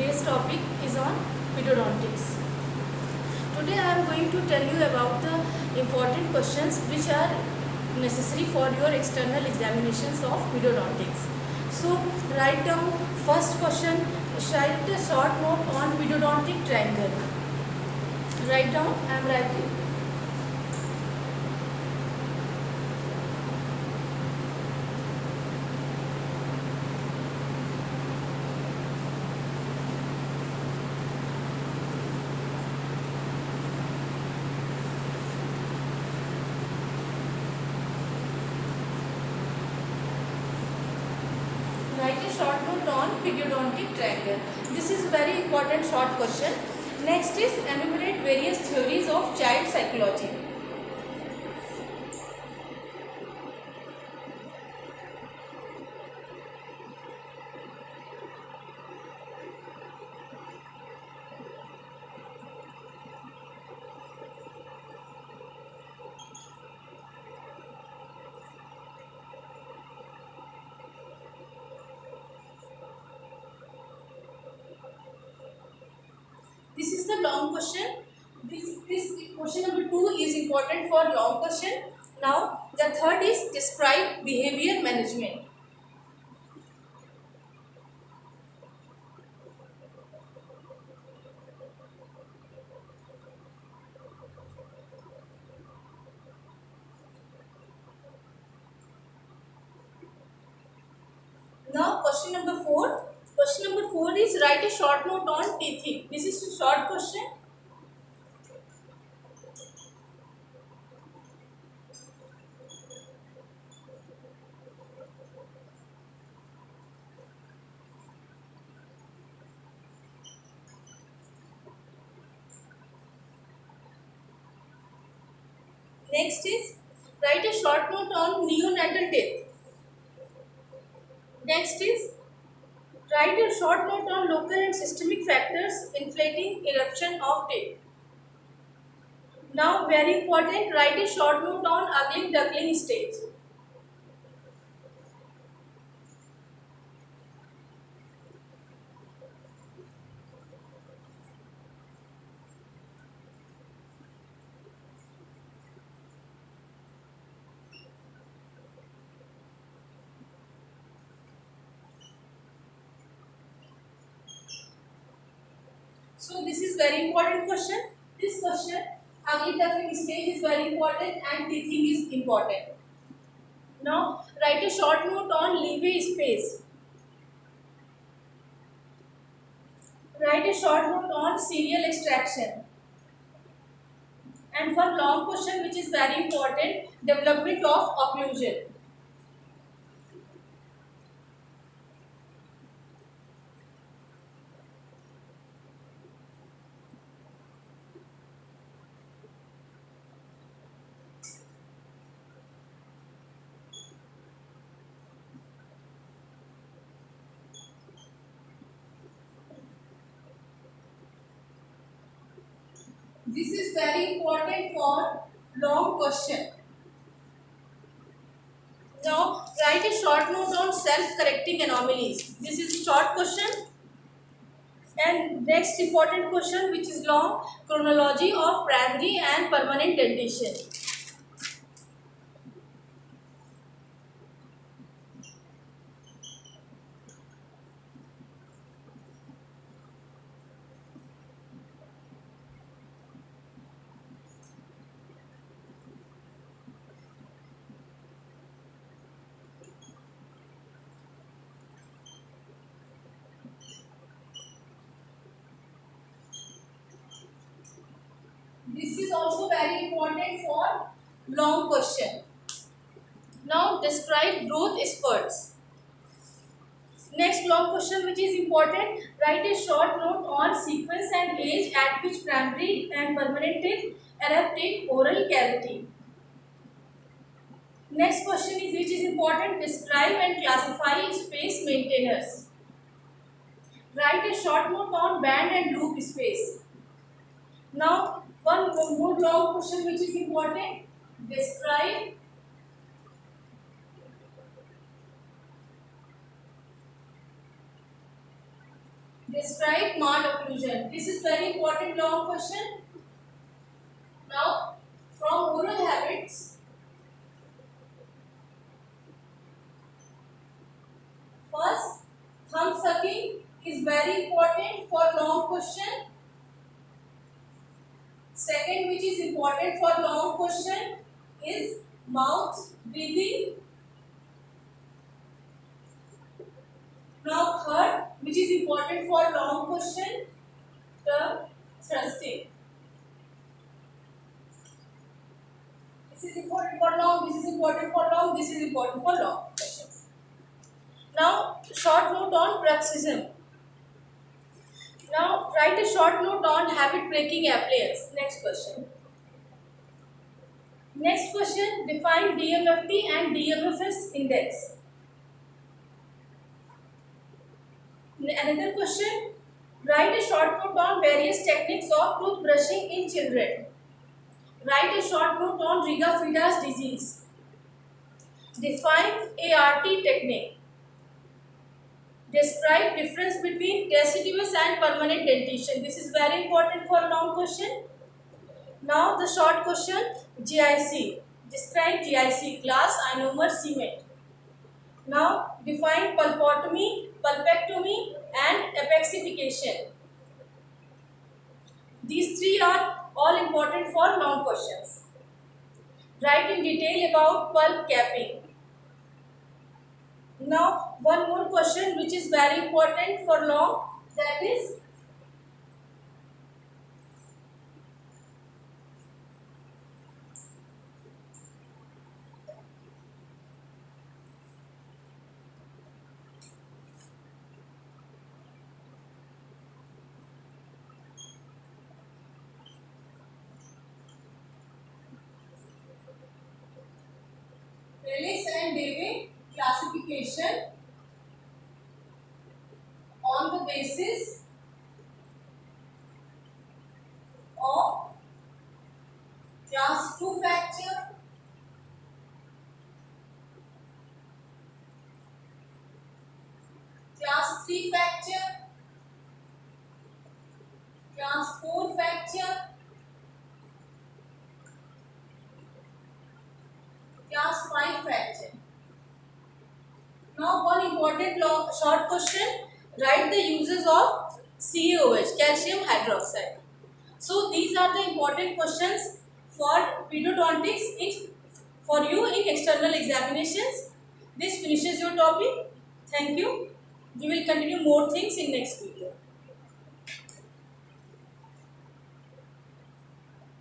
today's topic is on pedodontics. Today I am going to tell you about the important questions which are necessary for your external examinations of pedodontics. So write down first question, write a short note on pedodontic triangle. Write down, I am writing. Write a short note on pedodontic triangle. This is very important short question. Next is enumerate various theories of child psychology. This is the long question. This question number 2 is important for long question. Now the third is describe behavior management. Now question number 4. Question number 4 is write a short note on teething. This is a short question. Next is write a short note on neonatal death. Next is write a short note on local and systemic factors inflating eruption of teeth. Now very important, write a short note on ugly duckling stage. So this is very important question. This question, ugly duckling stage is very important and teething is important. Now write a short note on leeway space. Write a short note on serial extraction. And one long question which is very important, development of occlusion. This is very important for long question. Now write a short note on self-correcting anomalies. This is short question. And next important question which is long, chronology of primary and permanent dentition. This is also very important for long question. Now describe growth spurts. Next long question which is important, write a short note on sequence and age at which primary and permanent teeth erupt in oral cavity. Next question is which is important, describe and classify space maintainers. Write a short note on band and loop space. Now one more long question which is important, describe Describe malocclusion. This is very important long question. Now, from oral habits, first, thumb sucking is very important for long question. Second, which is important for long question, is mouth breathing. Now, third, which is important for long question, the thrusting. This is important for long, this is important for long, this is important for long questions. Now, short note on bruxism. Now, write a short note on habit breaking appliance. Next question. Next question, define DMFT and DMFS index. Another question, write a short note on various techniques of tooth brushing in children. Write a short note on Riga-Fried's disease. Define ART technique. Describe difference between deciduous and permanent dentition. This is very important for long question. Now the short question, GIC. Describe GIC, glass ionomer cement. Now define pulpotomy, pulpectomy and apexification. These three are all important for long questions. Write in detail about pulp capping. Now one more question which is very important for long, that is Rayleigh and Debye classification on the basis of class 2 fracture, class 3 fracture, class 4 fracture, class 5 fracture. Now one important short question, write the uses of CaOH, calcium hydroxide. So these are the important questions for pedodontics for you in external examinations. This finishes your topic. Thank you. We will continue more things in next video.